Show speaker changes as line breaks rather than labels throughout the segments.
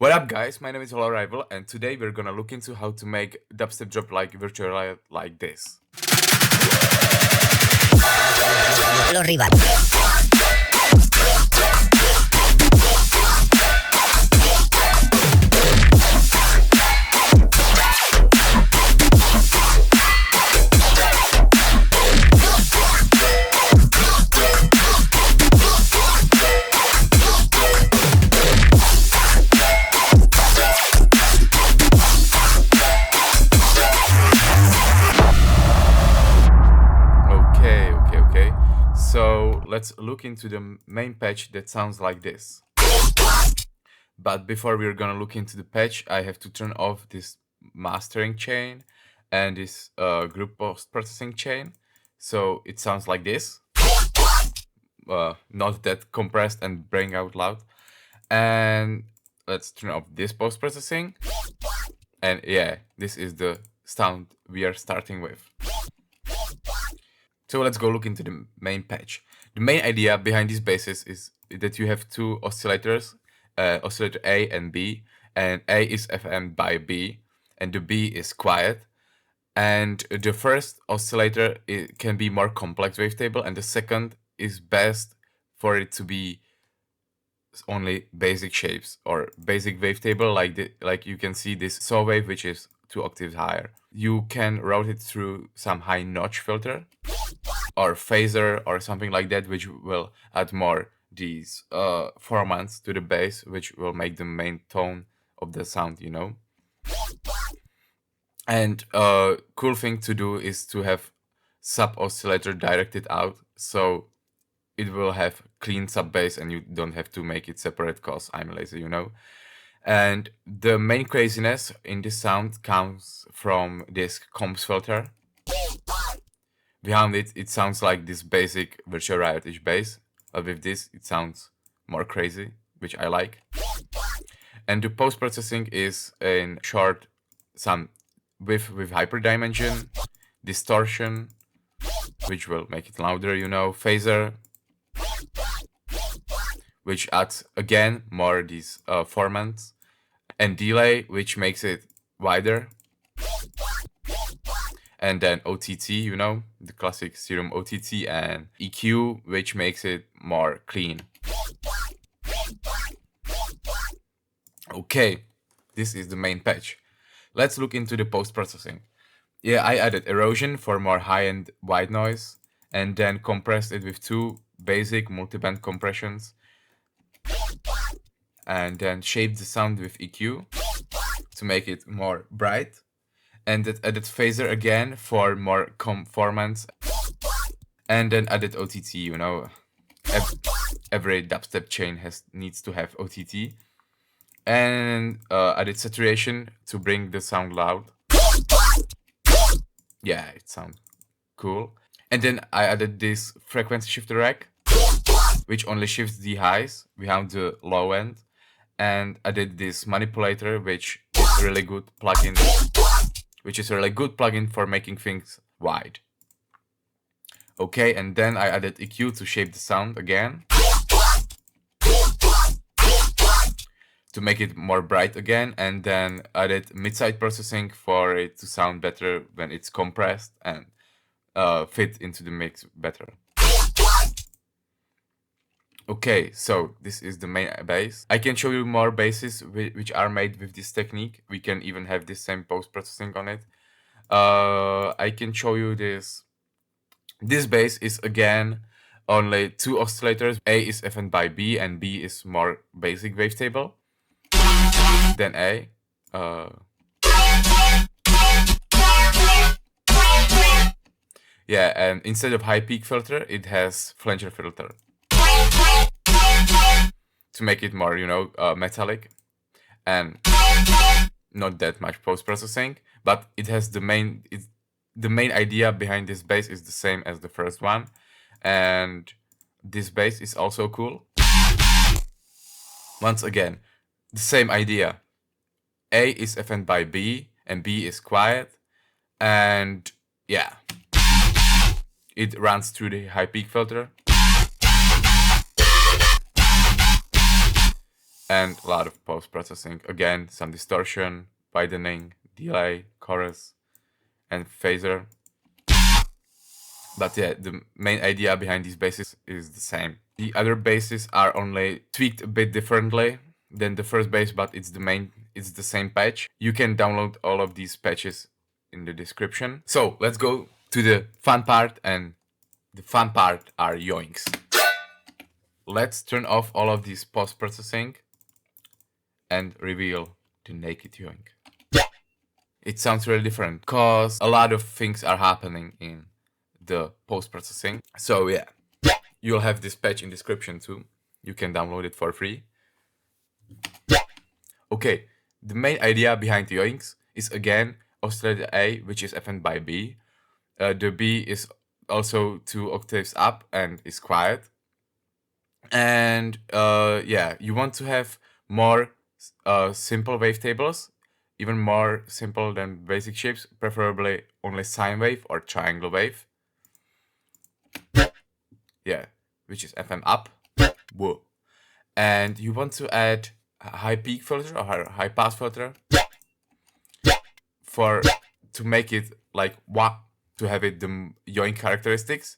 What up guys, my name is Rival and today we're gonna look into how to make dubstep drop like virtual reality like this.
Los Rival.
Okay. So let's look into the main patch that sounds like this. But before we're gonna look into the patch, I have to turn off this mastering chain and this group post-processing chain. So it sounds like this. Not that compressed and braying out loud. And let's turn off this post-processing. And yeah, this is the sound we are starting with. So let's go look into the main patch. The main idea behind these basses is that you have two oscillators, oscillator A and B, and A is FM by B, and the B is quiet. And the first oscillator can be more complex wavetable, and the second is best for it to be only basic shapes or basic wavetable, like you can see this saw wave, which is 2 octaves higher. You can route it through some high notch filter or phaser or something like that, which will add more these formants to the bass, which will make the main tone of the sound, you know. And cool thing to do is to have sub oscillator directed out, so it will have clean sub bass and you don't have to make it separate cause I'm lazy, you know. And the main craziness in this sound comes from this comps filter. Behind it sounds like this basic virtual reality bass, but with this it sounds more crazy, which I like. And the post-processing is in short some with hyperdimension, distortion, which will make it louder, you know, phaser, which adds again more these formants, and delay, which makes it wider, and then OTT, you know, the classic Serum OTT, and EQ, which makes it more clean. Okay, this is the main patch. Let's look into the post-processing. Yeah, I added erosion for more high-end white noise, and then compressed it with 2 basic multiband compressions, and then shaped the sound with EQ to make it more bright, and then added phaser again for more formants, and then added OTT, you know, every dubstep chain needs to have OTT, and added saturation to bring the sound loud. Yeah, it sounds cool. And then I added this frequency shifter rack, which only shifts the highs behind the low end, and added this manipulator, which is really good plugin, for making things wide. Okay, and then I added EQ to shape the sound again, to make it more bright again, and then added mid-side processing for it to sound better when it's compressed and fit into the mix better. Okay, so this is the main bass. I can show you more basses which are made with this technique. We can even have this same post-processing on it. I can show you this. This bass is again only 2 oscillators. A is FM by B, and B is more basic wavetable than A. Yeah, and instead of high peak filter, it has flanger filter to make it more, you know, metallic, and not that much post-processing, but it has the main idea behind this bass is the same as the first one, and this bass is also cool. Once again, the same idea. A is FM by B, and B is quiet, and yeah, it runs through the high peak filter. and a lot of post-processing. Again, some distortion, widening, delay, chorus, and phaser. But yeah, the main idea behind these basses is the same. The other basses are only tweaked a bit differently than the first bass, but it's the same patch. You can download all of these patches in the description. So let's go to the fun part, and the fun part are yoinks. Let's turn off all of this post-processing and reveal the naked yoink. It sounds really different because a lot of things are happening in the post-processing. So yeah, you'll have this patch in description too. You can download it for free. Okay, the main idea behind the yoinks is again oscillator A, which is FM by B. The B is also 2 octaves up and is quiet. And yeah, you want to have more simple wavetables, even more simple than basic shapes, preferably only sine wave or triangle wave. Yeah, which is FM up. Whoa. And you want to add a high peak filter or high pass filter to make it like what, to have it the yoink characteristics.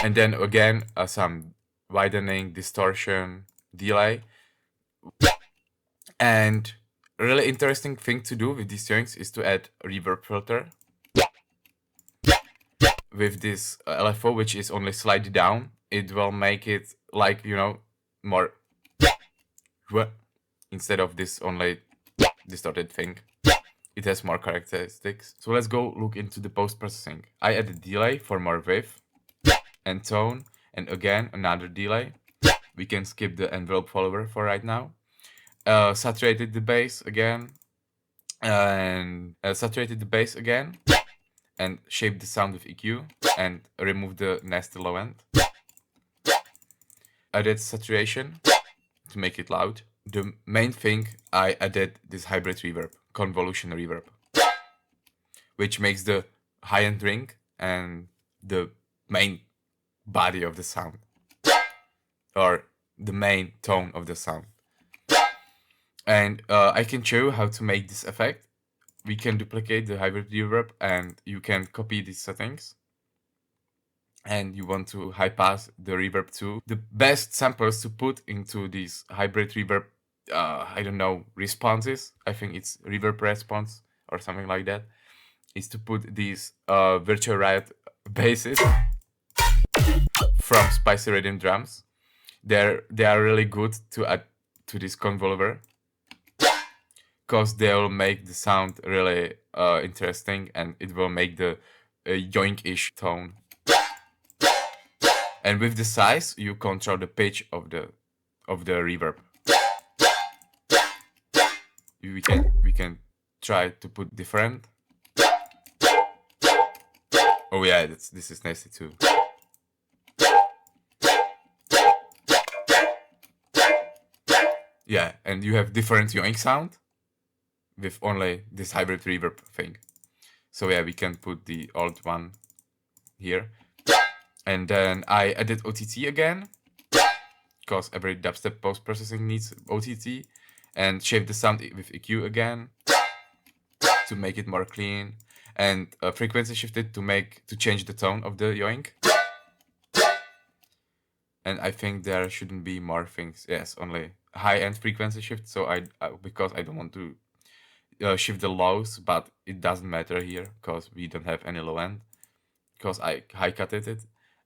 And then again some widening, distortion, delay. And a really interesting thing to do with these yoinks is to add a reverb filter with this LFO, which is only slightly down. It will make it like, you know, more instead of this only distorted thing. It has more characteristics. So let's go look into the post-processing. I added delay for more wave and tone, and again another delay. We can skip the envelope follower for right now. Saturated the bass again, and saturated the bass again, and shaped the sound with EQ, and remove the nasty low end. Added saturation to make it loud. The main thing, I added this hybrid reverb, convolution reverb, which makes the high-end ring and the main body of the sound, or the main tone of the sound. And I can show you how to make this effect. We can duplicate the hybrid reverb, and you can copy these settings. And you want to high pass the reverb too. The best samples to put into this hybrid reverb, I don't know, responses, I think it's reverb response or something like that, is to put these Virtual Riot basses from Spicy Rhythm drums. They are really good to add to this convolver, because they will make the sound really interesting, and it will make the yoink-ish tone. And with the size, you control the pitch of the reverb. We can try to put different. Oh yeah, this is nasty too. Yeah, and you have different yoink sound with only this hybrid reverb thing. So yeah, we can put the old one here. And then I added OTT again, because every dubstep post-processing needs OTT, and shape the sound with EQ again to make it more clean, and frequency shifted to change the tone of the yoink. And I think there shouldn't be more things. Yes, only high-end frequency shift. So because I don't want to shift the lows, but it doesn't matter here because we don't have any low end, because I high cutted it.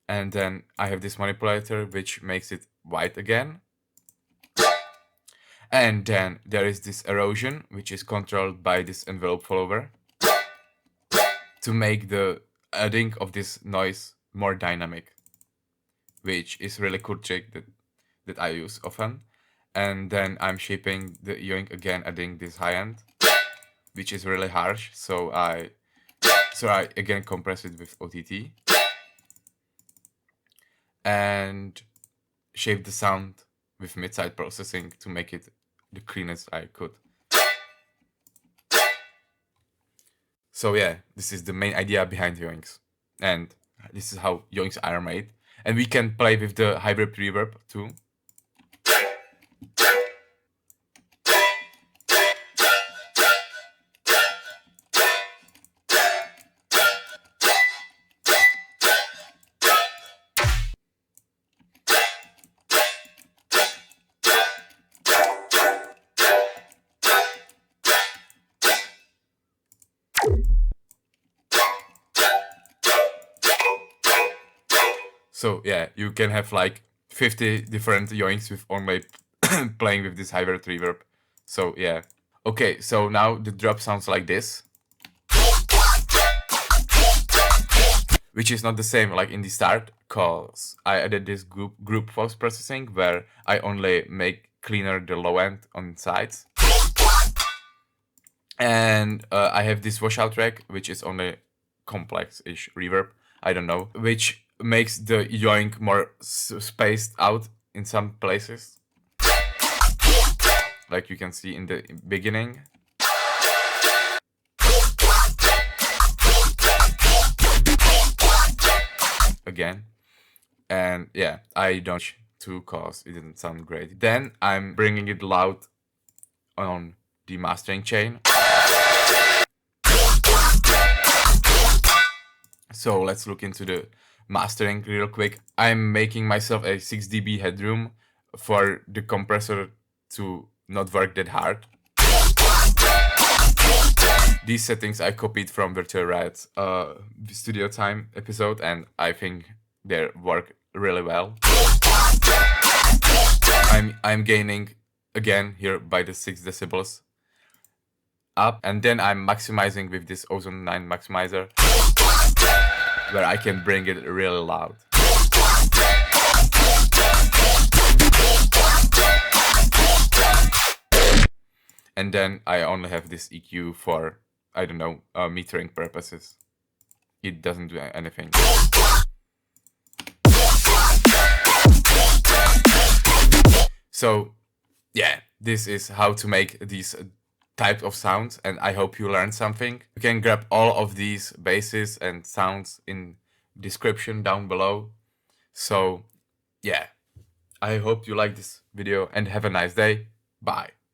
And then I have this manipulator which makes it white again. And then there is this erosion, which is controlled by this envelope follower to make the adding of this noise more dynamic, which is really cool trick that I use often. And then I'm shaping the yoink again, adding this high end, which is really harsh. So I again compress it with OTT and shape the sound with mid-side processing to make it the cleanest I could. So yeah, this is the main idea behind yoinks, and this is how yoinks are made. And we can play with the hybrid reverb too. So yeah, you can have like 50 different yoinks with only playing with this hybrid reverb. So yeah. Okay, so now the drop sounds like this, which is not the same like in the start, cause I added this group post processing where I only make cleaner the low end on sides, and I have this washout track which is only complex-ish reverb. I don't know, which makes the yoink more spaced out in some places, like you can see in the beginning. Again. And yeah, I don't to cause it didn't sound great. Then I'm bringing it loud on the mastering chain. So let's look into the mastering real quick. I'm making myself a 6 dB headroom for the compressor to not work that hard. These settings I copied from Virtual Riot's Studio Time episode, and I think they work really well. I'm gaining again here by the 6 decibels up, and then I'm maximizing with this Ozone 9 maximizer, where I can bring it really loud. And then I only have this EQ for, I don't know, metering purposes. It doesn't do anything. So yeah, this is how to make these types of sounds, and I hope you learned something. You can grab all of these basses and sounds in description down below. So yeah, I hope you like this video and have a nice day. Bye.